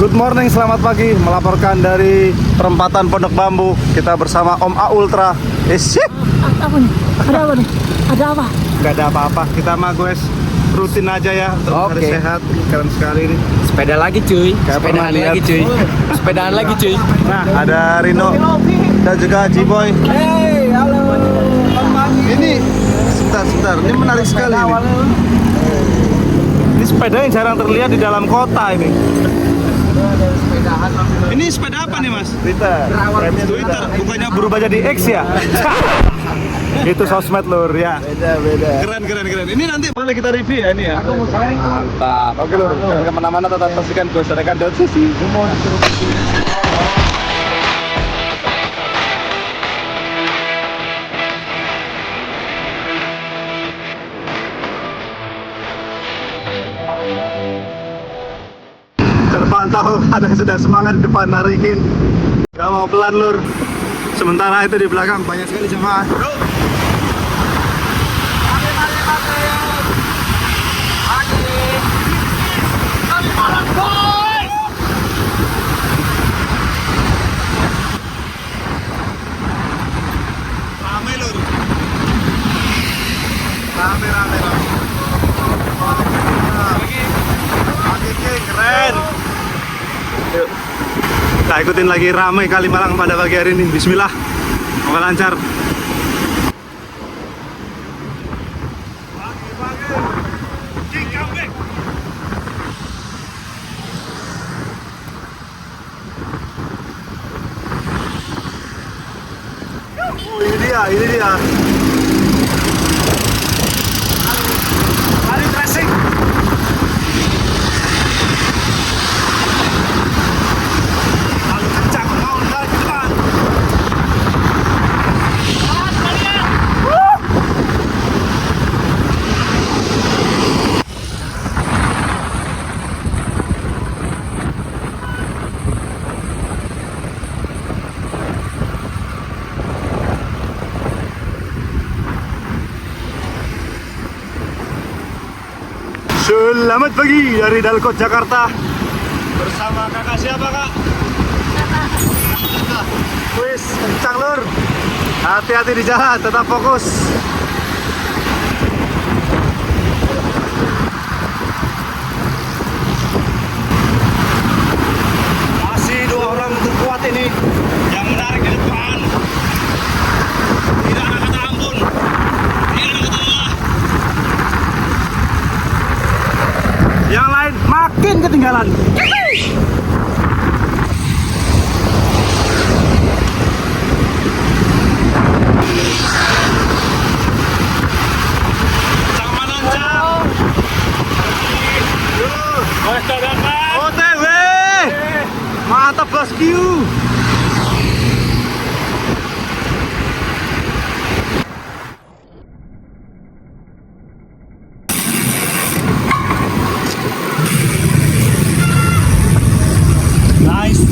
Good morning, selamat pagi. Melaporkan dari perempatan Pondok Bambu. Kita bersama Om A Ultra. Sip. Apa nih? Ada apa nih? Ada apa? Gak ada apa-apa. Kita mah guys rutin aja ya untuk hari Oke. sehat. Keren sekali nih. Sepeda lagi cuy. Kayak pernah Sepedaan lihat. lagi cuy. Sepedaan lagi cuy. Nah, ada Rino dan juga G-Boy. Hey, halo. Ini sebentar. Ini menarik sekali ini. Ini sepeda yang jarang terlihat di dalam kota ini. Ini sepeda apa nih mas? Twitter. Twitter. Bukannya berubah jadi X ya? Itu sosmed lur ya. Beda. Keren. Ini nanti boleh kita review ya ini ya. Mantap. Oke lur. Jangan kemana-mana, tetap saksikan gue serahkan sisi. Terpantau ada yang sedang semangat di depan narikin. Gak mau pelan lur. Sementara itu di belakang banyak sekali jemaah. Rame lur. Rame. Oke, keren. Yuk. Kita ikutin lagi ramai Kalimalang pada pagi hari ini. Bismillah. Semoga lancar. Ini dia. Lari tracing. Lalu kencang, mau lari ke depan. Selamat pagi dari Dalkot Jakarta. Bersama kakak siapa kak? Wis, kencang lur. Hati-hati di jalan, tetap fokus. Masih dua orang terkuat ini yang menarik di depan. Tidak ada kata ampun. Tidak ada kata lelah. Yang lain makin ketinggalan. OTW. Mantap bosku. Nice.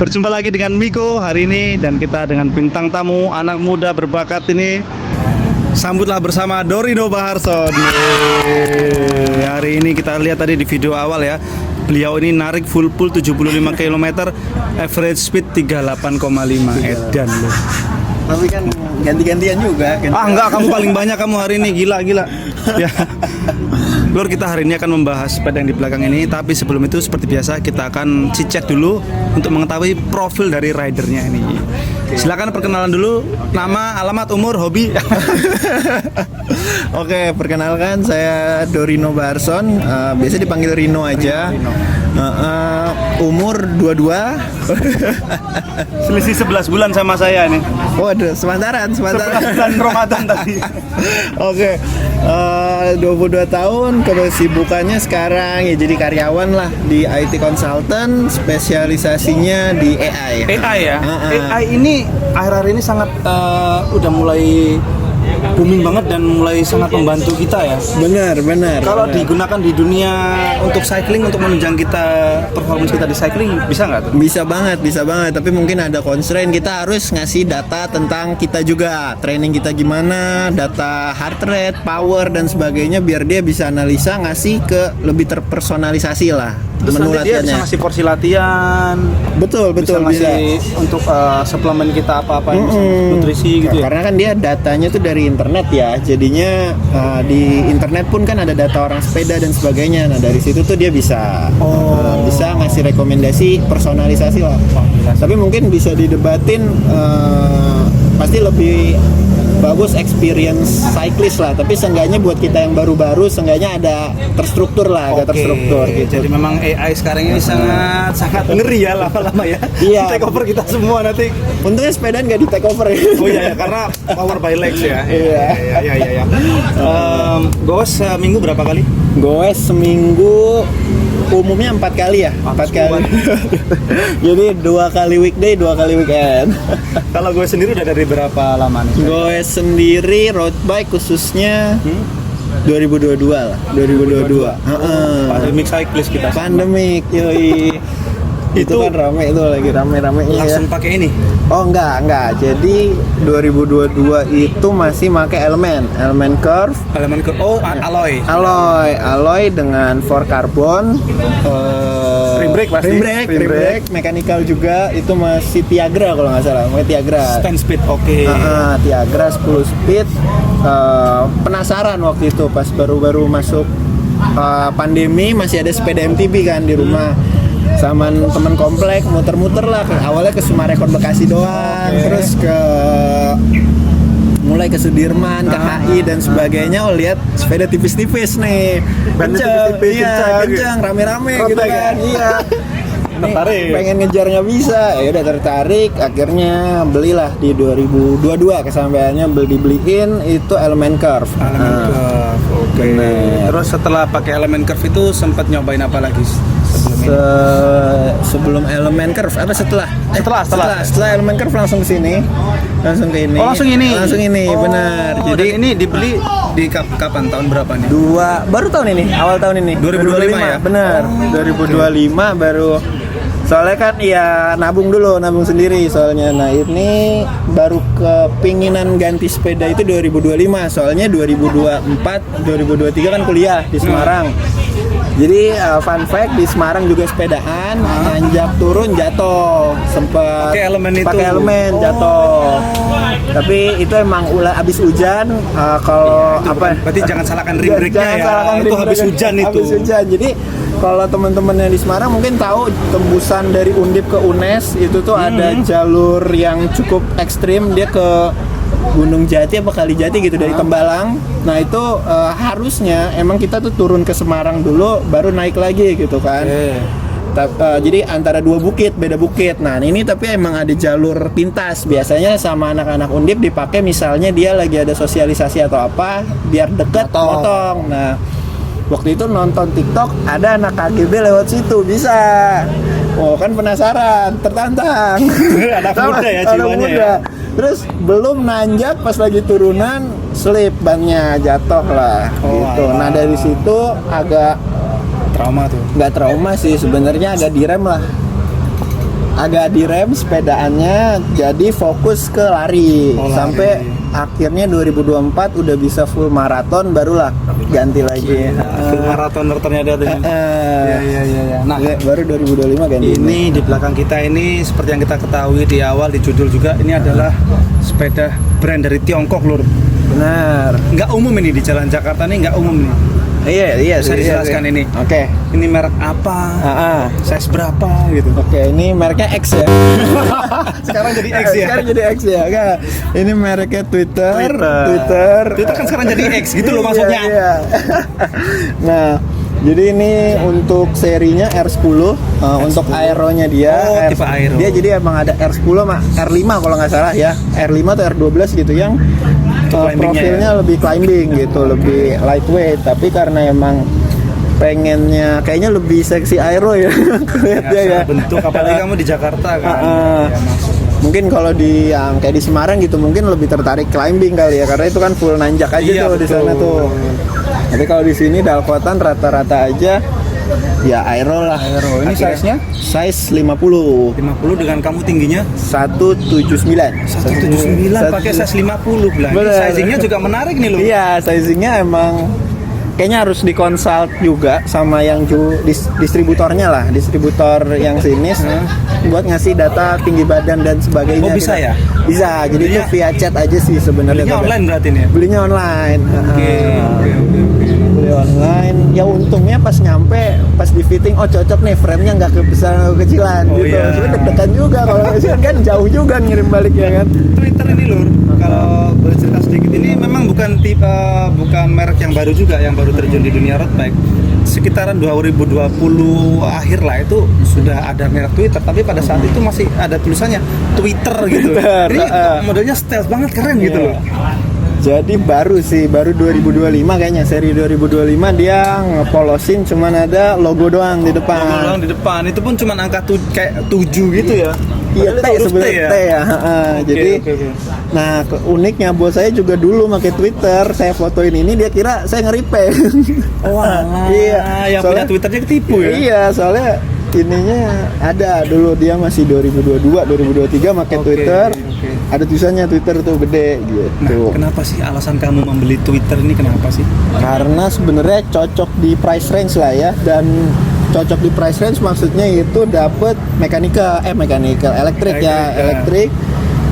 Berjumpa lagi dengan Miko hari ini dan kita dengan bintang tamu anak muda berbakat ini. Sambutlah bersama Dorino Baharson. Yeay. Hari ini kita lihat tadi di video awal ya. Beliau ini narik full pull 75 km, average speed 38,5 edan loh. Tapi kan ganti-gantian juga. Ah enggak, kamu paling banyak kamu hari ini, gila. Ya. Lur, kita hari ini akan membahas sepeda yang di belakang ini. Tapi sebelum itu seperti biasa kita akan cek dulu untuk mengetahui profil dari ridernya ini. Silakan perkenalan dulu, nama, alamat, umur, hobi. Oke, perkenalkan saya Dorino Baharson, biasa dipanggil Rino aja. Umur 22. Selisih 11 bulan sama saya nih. Waduh, semantaran. 11 bulan Ramadan tadi. Oke, 22 tahun, kesibukannya sekarang ya jadi karyawan lah di IT Consultant, spesialisasinya di AI. AI ya. Heeh. AI ini akhir-akhir ini sangat udah mulai booming banget dan mulai sangat membantu kita ya. Benar. Kalau digunakan di dunia untuk cycling, untuk menunjang kita performance kita di cycling, bisa nggak tuh? Bisa banget. Tapi mungkin ada constraint, kita harus ngasih data tentang kita juga, training kita gimana, data heart rate, power dan sebagainya, biar dia bisa analisa, ngasih ke lebih terpersonalisasi lah. Terus menu nanti dia bisa latihannya. ngasih porsi latihan, Betul, bisa ngasih untuk suplemen kita apa-apa yang bisa nutrisi gitu ya. Karena kan dia datanya tuh dari internet ya, jadinya di internet pun kan ada data orang sepeda dan sebagainya. Nah dari situ tuh dia bisa bisa ngasih rekomendasi personalisasi lah. Tapi mungkin bisa didebatin, pasti lebih bagus experience cyclist lah. Tapi seenggaknya buat kita yang baru-baru, seenggaknya ada terstruktur lah, agak terstruktur gitu. Jadi memang AI sekarang ini sangat ngeri ya lama-lama ya. Iya. Take over kita semua nanti. Untungnya sepedaan nggak di take over ya. Oh iya ya, karena power by legs ya. Iya. Goes minggu berapa kali? Gue seminggu umumnya 4 kali ya, 4 kali. Jadi 2 kali weekday, 2 kali weekend. Kalau gue sendiri udah dari berapa lama nih? Gue sendiri road bike khususnya 2022 lah, 2022. Pandemic cyclist kita. Pandemic, yoi. Itu kan rame, itu lagi rame-ramenya ya. Langsung pakai ini. Oh enggak. Jadi 2022 itu masih pakai elemen curve. Elemen ke alloy. Alloy dengan 4 carbon. Rim brake pasti. Rim brake, mechanical juga itu masih Tiagra kalau nggak salah, pakai Tiagra. 10 speed, oke. Tiagra 10 speed. Penasaran waktu itu pas baru-baru masuk pandemi, masih ada sepeda MTB kan di rumah. Sama temen komplek muter-muter lah, awalnya ke Sumarekon Bekasi doang, terus mulai ke Sudirman, ke HI dan sebagainya. Lihat sepeda tipis-tipis nih, kencang, rame-rame gitu kan. Iya. Tertarik. Pengen ngejar nggak bisa, ya udah tertarik. Akhirnya belilah di 2022, kesampaiannya dibeliin itu elemen curve. Oke. Terus setelah pakai elemen curve itu sempat nyobain apa lagi? Sebelum elemen curve apa setelah elemen curve langsung ke sini, langsung ke ini. Langsung ini. Benar. Jadi ini dibeli di kapan, tahun berapa nih? Baru tahun ini, awal tahun ini 2025 ya? Benar. 2025 baru. Soalnya kan ya nabung sendiri soalnya. Nah ini baru kepinginan ganti sepeda itu 2025. Soalnya 2024, 2023 kan kuliah di Semarang. Jadi fun fact, di Semarang juga sepedaan, nanjak turun jatuh, sempet pakai elemen jatuh. Tapi itu emang abis hujan. Kalau berarti jangan salahkan rim brake-nya ya. Itu habis hujan itu. Habis hujan. Jadi kalau teman-teman yang di Semarang mungkin tahu tembusan dari Undip ke UNES itu tuh ada jalur yang cukup ekstrim, dia ke Gunung Jati apa Kali Jati gitu dari Tembalang. Nah itu harusnya emang kita tuh turun ke Semarang dulu baru naik lagi gitu kan. Jadi antara beda bukit. Nah ini tapi emang ada jalur pintas. Biasanya sama anak-anak Undip dipakai misalnya dia lagi ada sosialisasi atau apa biar deket motong. Nah waktu itu nonton TikTok ada anak KGB lewat situ bisa. Oh kan penasaran, tertantang. Anak muda ya jiwanya ya. Terus belum nanjak pas lagi turunan slip bannya jatuh lah gitu. Allah. Nah dari situ agak trauma tuh. Nggak trauma sih sebenarnya, agak direm lah. Agak direm sepedaannya, jadi fokus ke lari. Sampai akhirnya 2024 udah bisa full maraton, barulah ganti lagi. Full maratoner ternyata tuh. Iya. Nah, baru 2025 ganti. Ini di belakang kita ini seperti yang kita ketahui di awal di judul juga, ini adalah sepeda brand dari Tiongkok, Lur. Benar. Nggak umum ini di jalan Jakarta nih, nggak umum nih. Iya. Bisa dijelaskan ini. Oke. Ini merek apa? Size berapa gitu. Oke, ini mereknya X ya. Sekarang jadi X ya. Sekarang jadi X ya. Enggak. Ini mereknya Twitter. Twitter kan sekarang jadi X gitu loh maksudnya. Iya. Nah, jadi ini untuk serinya R10, untuk aeronya dia. Tipe aero. Dia jadi emang ada R10 sama R5 kalau nggak salah ya. R5 atau R12 gitu yang profilnya lebih climbing gitu, lebih lightweight. Tapi karena emang pengennya kayaknya lebih seksi aero ya. Kelihatannya ya. Bentuk apalagi kamu di Jakarta kan. Mungkin kalau di yang kayak di Semarang gitu mungkin lebih tertarik climbing kali ya, karena itu kan full nanjak aja tuh di sana tuh. Tapi kalau di sini Dalkotan rata-rata aja ya aero lah. Aero. Ini size-nya? Size 50. 50 dengan kamu tingginya 179. 179 pakai size 50 bilang. Ini sizingnya juga menarik nih loh. Iya, sizingnya emang kayaknya harus dikonsult juga sama yang distributornya lah, distributor yang sini buat ngasih data tinggi badan dan sebagainya. Oh bisa ya? Bisa, jadi itu via chat aja sih sebenarnya. Belinya online berarti nih ya? Belinya online. Oke. Beli online. Ya untungnya pas nyampe, pas di fitting, oh cocok nih frame-nya nggak kebesaran kecilan gitu. Iya. Sebenarnya deg-degan juga kalau kecilan kan jauh juga ngirim baliknya kan. Twitter ini lur, kalau bercerita sedikit ini memang bukan merek yang baru juga, yang baru terjun di dunia road bike. Sekitaran 2020 akhir lah itu sudah ada merek Twitter, tapi pada saat itu masih ada tulisannya Twitter gitu. Ini modelnya stealth banget, keren gitu loh. Jadi baru 2025 kayaknya, seri 2025 dia ngepolosin cuman ada logo doang di depan. Logo doang di depan, itu pun cuman angka kayak 7 gitu ya. Iya, T sebenarnya T ya. Jadi nah uniknya bos saya juga dulu pakai Twitter, saya fotoin ini dia kira saya nge-repaint. Wah, iya. Yang punya Twitternya ketipu ya. Iya, soalnya ininya ada dulu dia masih 2022, 2023 pakai Twitter. Ada tulisannya Twitter tuh gede gitu. Nah, kenapa sih alasan kamu membeli Twitter ini, kenapa sih? Karena sebenarnya cocok di price range lah ya, dan cocok di price range maksudnya itu dapat mechanical elektrik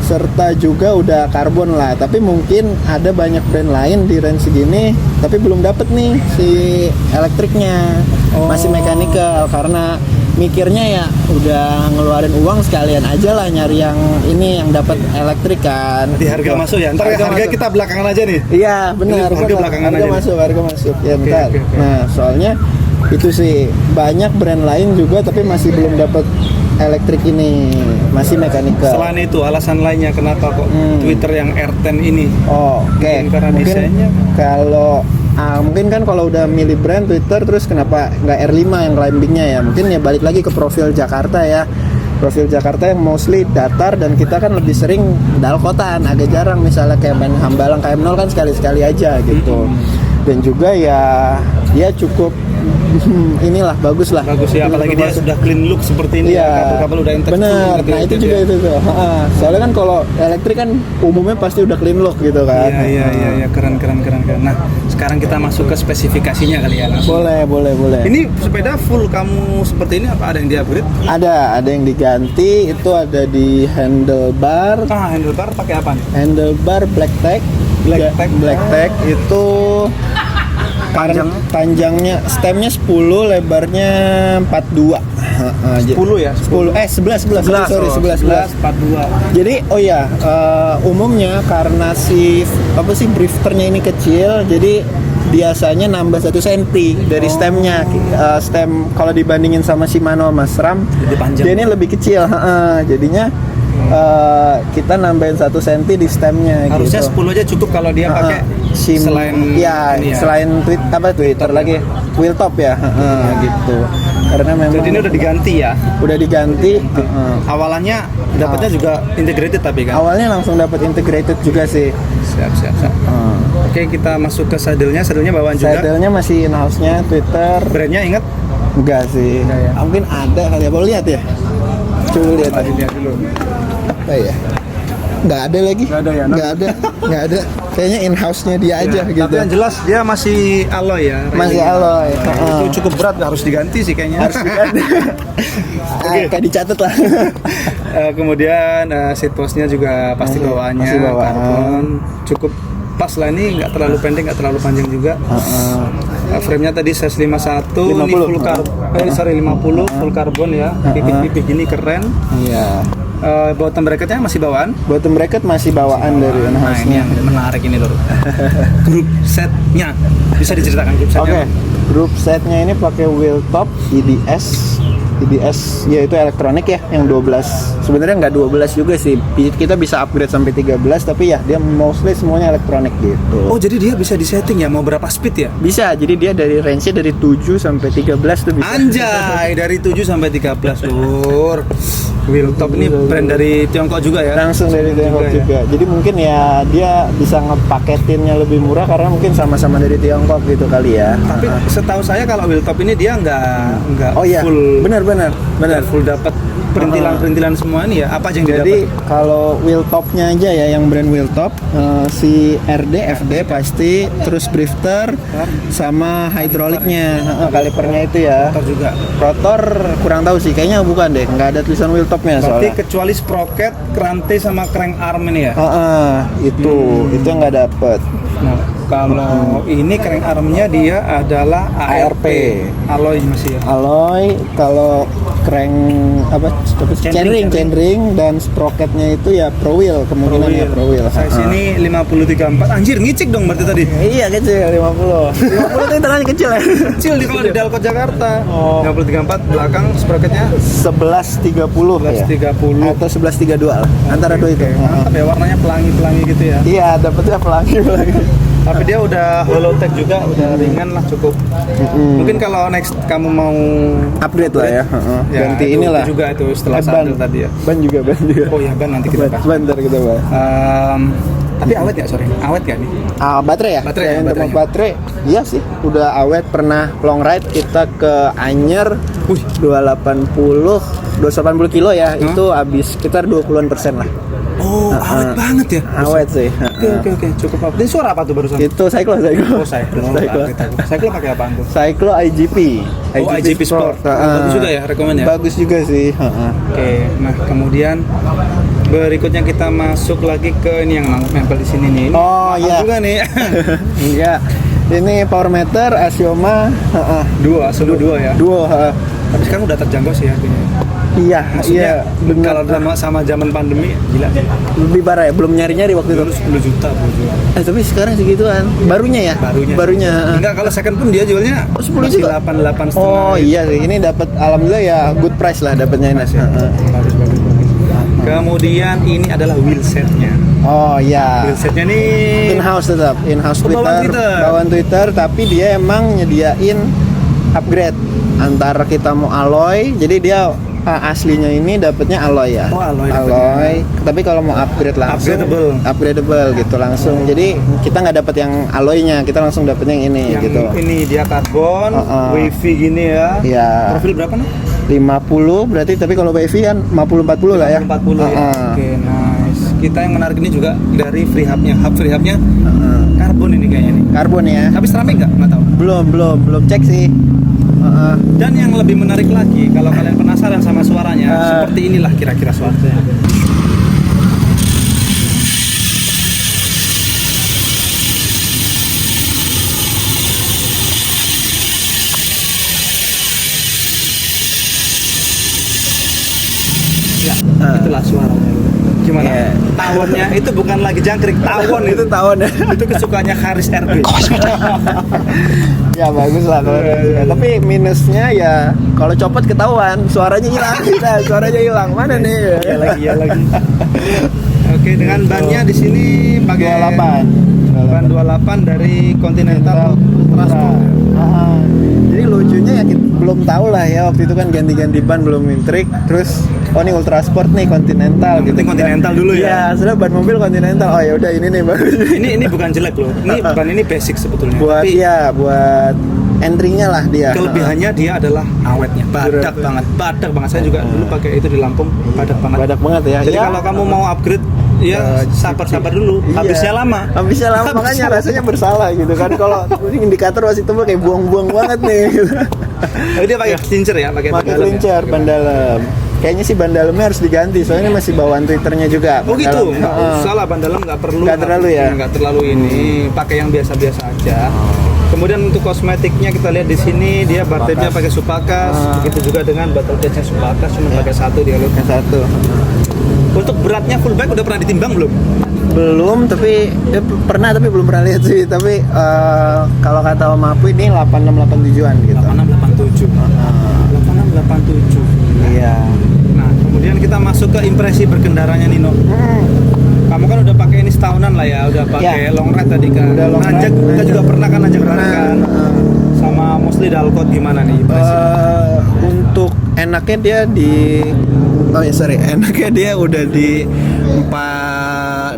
serta juga udah karbon lah. Tapi mungkin ada banyak brand lain di range segini tapi belum dapat nih si elektriknya, masih mechanical karena mikirnya ya udah ngeluarin uang sekalian aja lah nyari yang ini yang dapat elektrik kan. Di harga masuk ya. Ntar harga masuk. kita belakangan aja nih. Iya benar. Harga belakangan aja. Harga masuk ya ntar. Okay. Nah soalnya itu sih banyak brand lain juga tapi masih belum dapat elektrik ini, masih mechanical. Selain itu alasan lainnya kenapa kok Twitter yang R10 ini? Oke. Karena Mungkin desainnya. kalau mungkin kan kalau udah milih brand Twitter terus kenapa nggak R5 yang climbingnya ya? Mungkin ya balik lagi ke profil Jakarta ya. Profil Jakarta yang mostly datar dan kita kan lebih sering Dalkotan, agak jarang misalnya kayak main Hambalang KM0 kan sekali-sekali aja gitu. Dan juga ya dia cukup inilah bagus ya, apalagi dia sudah clean look seperti ini ya, kabel-kabel udah integrasi. Benar, nah itu juga itu tuh. Soalnya kan kalau elektrik kan umumnya pasti udah clean look gitu kan. Iya, keren. Nah, sekarang kita masuk ke spesifikasinya kali ya. Boleh. Ini sepeda full kamu seperti ini apa ada yang di-upgrade? Ada yang diganti, itu ada di handlebar. Handlebar pakai apa nih? Handlebar black tag itu panjangnya stemnya 10, lebarnya 42. 10 ya? 11. 11 42. Jadi umumnya karena si drifternya ini kecil, jadi biasanya nambah 1 cm dari stemnya. Stem kalau dibandingin sama Shimano sama SRAM, dia ini lebih kecil. Jadinya kita nambahin 1 cm di stemnya. Harusnya gitu. 10 aja cukup kalau dia pakai selain Twitter lagi wheel top ya, gitu. Karena memang jadi ini udah diganti ya. Udah diganti. Awalannya dapatnya juga integrated tapi kan. Awalnya langsung dapat integrated juga sih. Siap. Oke, kita masuk ke sadelnya bawaan juga. Sadelnya masih in-house-nya Twitter. Brandnya ingat? Enggak sih. Ya. Mungkin ada kali ya. Boleh lihat ya? Coba lihat. Lihat dulu. Apa ya? Nggak ada lagi. Nggak ada. Kayaknya in-house-nya dia aja gitu. Tapi yang jelas dia masih alloy ya. Masih alloy. Itu cukup berat, harus diganti sih kayaknya. Harus diganti. Kayak dicatat lah. Kemudian seat postnya juga pasti bawaannya bawaan. karbon, cukup pas lah, ini nggak terlalu pendek, nggak terlalu panjang juga. Frame-nya tadi size 51, ini 50. full sorry 50 full karbon ya, pipih-pipih gini keren. Iya. Bottom bracketnya masih bawaan. Bottom bracket masih bawaan dari Nah ini Unhouse-nya. yang menarik ini lor. Grup setnya bisa diceritakan grup setnya. Oke, grup setnya ini pakai wheel top EDS yaitu elektronik ya, yang 12. Sebenarnya nggak 12 juga sih, kita bisa upgrade sampai 13, tapi ya dia mostly semuanya elektronik gitu. Oh jadi dia bisa disetting ya, mau berapa speed ya? Bisa, jadi dia dari range-nya dari 7 sampai 13 tuh bisa. Anjay, dari 7 sampai 13 lur. Wheel top ini brand dari Tiongkok juga ya? Langsung dari Tiongkok ya? juga. Jadi mungkin ya dia bisa ngepaketinnya lebih murah karena mungkin sama-sama dari Tiongkok gitu kali ya. Tapi setahu saya kalau wheel top ini dia nggak Oh iya, full benar. full dapat perintilan semua ini ya. Apa aja yang Jadi didapat? kalau wheel topnya aja ya, yang brand wheel top, si RD, FD pasti, terus drifter sama hydrauliknya, kalipernya itu ya. Motor juga. Rotor kurang tahu sih, kayaknya bukan deh, nggak ada tulisan wheel topnya Berarti soalnya. kecuali sprocket, rantai sama crank arm ini ya. Itu yang nggak dapet. Nah, kalau ini crank armnya dia adalah ARP, alloy masih ya. Alloy, kalau crank chainring dan sprocketnya itu ya pro wheel, kemungkinan ya pro wheel. Size ini 50-34. Anjir ngicik dong berarti tadi. Iya kecil 50. 50 itu hitungannya kecil ya. Kecil di kalau di Dalkot Jakarta. Oh. 50-34 belakang sprocketnya 1130 ya. 11-30. Atau 1132 lah. Antara dua itu. Mantap ya, warnanya pelangi-pelangi gitu ya. Iya, dapetnya pelangi. Tapi dia udah hollow tech juga, udah ringan lah cukup. Mungkin kalau next kamu mau Upgrade lah ya. Ganti itu, inilah. itu juga itu setelah ban sandal tadi ya. Ban juga. Oh ya, ban nanti kita bahas. Ban ntar kita bahas. Tapi awet ya, sorry. Awet ya nih? Baterai ya? Baterai ya, Untuk baterainya. baterai, iya sih. Udah awet, pernah long ride kita ke Anyer. 280 kilo ya. Itu habis sekitar 20% lah. Oh, awet banget ya? Awet sih. Oke, cukup awet. Dan suara apa tuh barusan? Itu Cyclo. Oh, Cyclo pakai apaan tuh? Cyclo IGP. Oh, IGP Sport. Bagus juga ya, rekomen ya? Bagus juga sih. Oke, nah kemudian berikutnya kita masuk lagi ke ini yang nempel di sini nih. Ini Oh, mahal iya. juga nih. Iya. Ini power meter Axioma Solo dua ya. Duo. Tapi sekarang udah terjangkau sih harganya. Iya, Maksudnya benar. kalau sama zaman pandemi gila. Lebih parah ya, belum nyari-nyari waktu itu. Dulu 10 juta bro, jual. Tapi sekarang segituan. Barunya ya? Barunya. Enggak, kalau second pun dia jualnya 10 masih juta? 8 setengah. Oh iya sih, ini dapat alhamdulillah ya good price lah dapatnya ini. Bagus. Kemudian ini adalah wheel setnya. Oh iya. Wheel setnya nih In-house tetap, in-house Oh, bawaan Twitter, tapi dia emang nyediain upgrade antara kita mau alloy, jadi dia aslinya ini dapatnya alloy ya. Oh, alloy Tapi kalau mau upgrade langsung upgradable gitu langsung. Jadi kita nggak dapat yang alloynya, kita langsung dapatnya yang ini yang gitu. ini dia karbon, wavy gini ya. Iya. Profil berapa nih? 50 berarti, tapi kalau wavy kan 50-40 lah ya. 40 ya. Oke, nice. Kita yang menarik ini juga dari free hubnya. Hub free hubnya karbon ini kayaknya nih. Karbon ya. Tapi seramik nggak tahu. Belum cek sih. Dan yang lebih menarik lagi, kalau kalian penasaran sama suaranya, seperti inilah kira-kira suaranya. Ya, itulah suaranya. Gimana? Yeah. Tawonnya itu bukan lagi jangkrik, tawon itu. Tawon ya. Itu kesukaannya Haris RB. Ya bagus lah kalau suka. Tapi minusnya ya kalau copot ketahuan, suaranya hilang. Suaranya hilang. Mana nih? Iya lagi. Oke, dengan bannya di sini pakai 28. ban 28 dari Continental Transport. Jadi lucunya ya kita belum tahu lah ya, waktu itu kan ganti-ganti ban belum intrik, terus oh ini Ultra Sport nih Continental gitu. Continental dulu ya. Iya, sudah ban mobil Continental. Oh ya udah ini nih bagus. Ini bukan jelek loh. Ini ban ini basic sebetulnya. Buat Tapi buat entry-nya lah dia. kelebihannya dia adalah awetnya. Badak banget. Saya juga dulu pakai itu di Lampung, badak banget. Badak banget ya. Jadi kalau kamu mau upgrade ya sabar dulu. Iya. Habisnya lama. Makanya rasanya bersalah gitu kan. Kalau indikator masih tebal kayak buang-buang banget nih. Tapi dia pakai clincher ya, pakai Pakai clincher ban dalam. kayaknya sih ban dalamnya harus diganti, soalnya ini masih bawaan Twitternya juga. Oh ban gitu, dalam. nggak Heeh. usah lah ban dalam, nggak perlu. Nggak terlalu ya? Nggak terlalu ini, pakai yang biasa-biasa aja. Kemudian untuk kosmetiknya kita lihat di sini dia bartapnya pakai Supakas, begitu juga dengan bottle catnya Supakas, cuma pakai satu dia loh. Yang satu. Untuk beratnya full bike udah pernah ditimbang belum? Belum, tapi pernah tapi belum pernah lihat sih. Tapi kalau kata Om Apu ini 8687-an gitu. 8687. 8687. Iya. Nah, kemudian kita masuk ke impresi berkendaranya Nino. Kamu kan udah pakai ini setahunan lah ya, udah pakai Ya. long ride tadi kan. Udah long Nanjak ride, kita juga pernah kan nanjak Pernah. kan. Sama mostly Dalcott gimana nih impresi? Untuk enaknya dia di enaknya dia udah di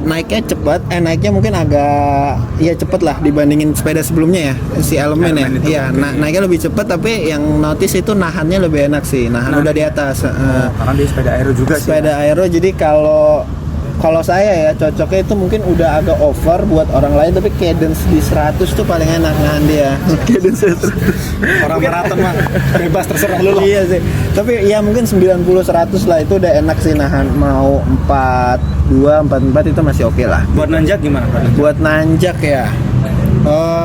naiknya cepat, naiknya mungkin agak ya cepet lah dibandingin sepeda sebelumnya ya, si Elemen ya. Elemen itu. Iya, naiknya lebih cepat, tapi yang notice itu nahannya lebih enak sih, nahan udah di atas. Karena dia sepeda aero juga Sepeda aero, jadi kalau saya ya cocoknya itu mungkin udah agak over buat orang lain, tapi cadence di 100 tuh paling enak nahan dia. Cadence 100. Orang maraton mah bebas terserah lu lah. Iya sih. Tapi ya mungkin 90-100 lah itu udah enak sih nahan, mau 42, 44 itu masih oke lah. Buat nanjak gimana? Buat nanjak ya.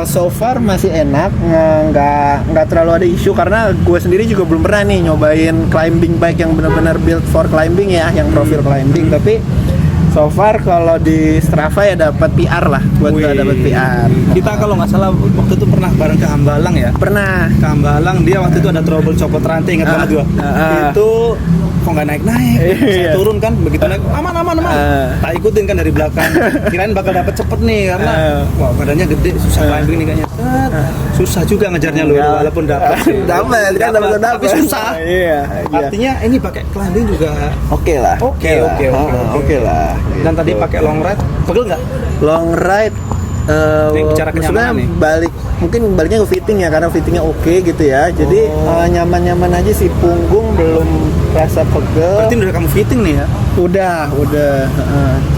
So far masih enak, nggak terlalu ada isu karena gue sendiri juga belum pernah nih nyobain climbing bike yang benar-benar built for climbing ya, yang profil climbing. Tapi so far kalau di Strava ya dapat PR lah, buat gue dapat PR. Kita kalau nggak salah waktu itu pernah bareng ke Hambalang ya. Pernah. Ke Hambalang dia waktu itu ada trouble copot rantai, ingat banget gua. Itu kok nggak naik. Saya turun kan, begitu naik aman. Tak ikutin kan dari belakang. Kirain bakal dapat cepet nih karena wah badannya gede, susah climbing nih kayaknya. Susah juga ngejarnya lu walaupun dapat. dapat Tapi susah. Iya. Artinya ini pakai climbing juga Oke lah. Oke lah. dan tadi pakai long ride, pegel nggak? Long ride Ini bicara kenyamanan nih. mungkin baliknya ke fitting ya, karena fittingnya oke gitu ya, jadi nyaman-nyaman aja sih, punggung belum rasa pegel. Berarti udah kamu fitting nih ya? Udah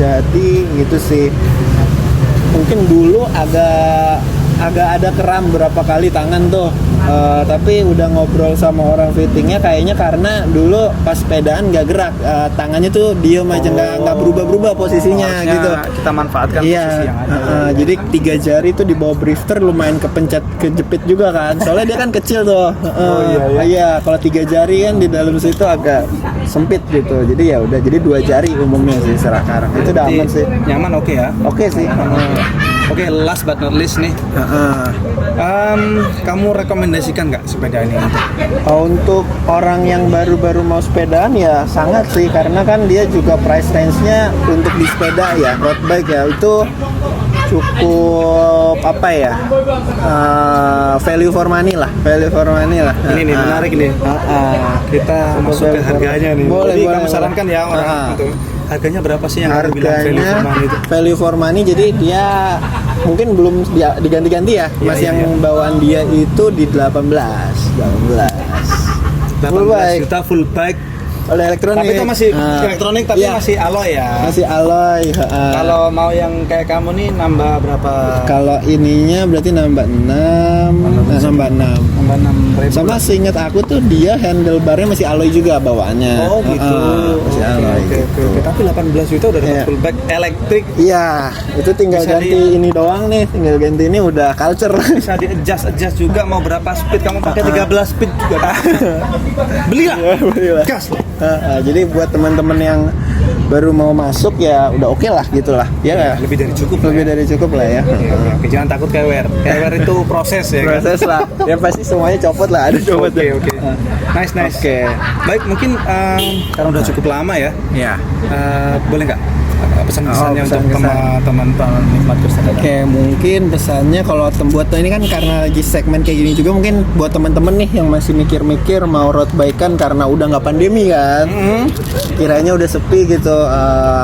jadi gitu sih. Mungkin dulu agak ada kram berapa kali tangan tuh. Tapi udah ngobrol sama orang fittingnya, kayaknya karena dulu pas sepedaan nggak gerak, tangannya tuh diem aja, nggak berubah posisinya Harusnya gitu. kita manfaatkan Iya, posisi yang ada. jadi 3 jari tuh di bawah drifter lumayan kejepit juga kan, soalnya dia kan kecil tuh. Iya, kalau 3 jari kan di dalam situ agak sempit gitu, jadi ya udah, jadi 2 jari umumnya sih sekarang. Itu udah aman sih. Nyaman oke ya? Oke sih. Oke, last but not least nih. Kamu rekomendasikan nggak sepeda ini? Untuk orang yang baru-baru mau sepedaan ya sangat sih, karena kan dia juga price range-nya untuk di sepeda ya, road bike ya, itu cukup apa ya, value for money lah. Ini nih menarik nih. Kita masuk ke harganya nih. Jadi kamu sarankan ya orang untuk harganya berapa sih yang kamu bilang value for money itu? Value for money, jadi dia mungkin belum diganti-ganti ya, mas yang bawaan dia itu di 18 juta full bike. oleh elektronik. Tapi itu masih elektronik, tapi iya, masih alloy ya. masih alloy. Kalau mau yang kayak kamu nih nambah berapa? Kalau ininya berarti nambah 6. Nambah 6.000. Sama seingat aku tuh dia handlebarnya masih alloy juga bawaannya. Oh gitu. Masih alloy. Oke. Tapi 18 juta udah dapat full bike elektrik. Iya, itu tinggal Bisa ganti ini doang nih, tinggal ganti ini udah culture. Bisa di adjust juga mau berapa speed, kamu pakai 13 speed juga. Belilah. Belilah. Gas lah. Jadi buat teman-teman yang baru mau masuk ya udah oke lah gitulah. Ya, Lebih dari cukup. lebih dari cukup lah ya. Oke, jangan takut kewer. Kewer itu proses ya kan. Proses lah. Ya pasti semuanya copot lah, ada copot. Oke. Nice. Oke. Baik, mungkin karena udah cukup lama ya. Ya. Boleh nggak pesan-pesannya untuk pesan-pesan. teman-teman nikmat Kristada? Oke, mungkin pesannya kalau buat ini kan karena lagi segmen kayak gini juga, mungkin buat teman-teman nih yang masih mikir-mikir mau road bike-an karena udah nggak pandemi kan, kiranya udah sepi gitu,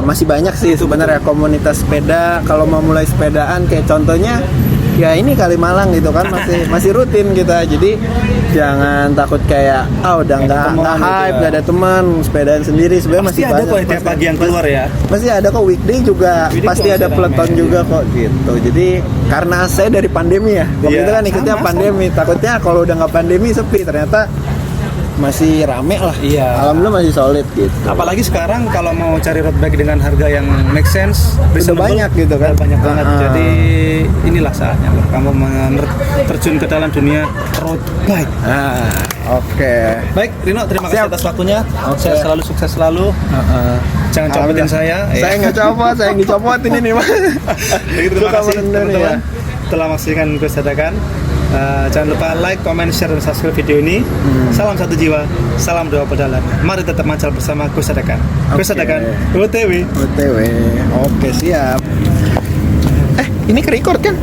masih banyak sih sebenarnya komunitas sepeda. Kalau mau mulai sepedaan kayak contohnya ya ini Kalimalang gitu kan, masih rutin kita, jadi jangan takut kayak udah nggak hype, nggak ada teman, sepedaan sendiri. Sebenarnya masih ada banyak kok tiap pagi yang keluar ya. Masih ada kok, weekday juga pasti ada peloton juga kok gitu. Jadi karena saya dari pandemi ya, waktu itu kan ikutnya pandemi, takutnya kalau udah nggak pandemi sepi, ternyata masih rame lah. Iya. Alhamdulillah masih solid gitu. Apalagi sekarang kalau mau cari road bike dengan harga yang make sense, Udah reasonable, banyak gitu kan. udah banyak banget. Ah. Jadi inilah saatnya loh, kamu terjun ke dalam dunia road bike. Nah, oke. Baik, Rino, terima kasih Siap. atas waktunya. Oke. Saya selalu sukses selalu. Jangan copotin saya. Saya nggak copot, saya yang dicopotin ini mah. Jadi, terima Suka kasih merendah nih, teman-teman telah menyaksikan Gus Dadakan. Jangan lupa like, comment, share, dan subscribe video ini. Salam satu jiwa, salam doa pedalan. Mari tetap mancal bersama Gus Dadakan. Gus Oke. Dadakan, OTW. OTW. Oke, siap. Ini ke record kan?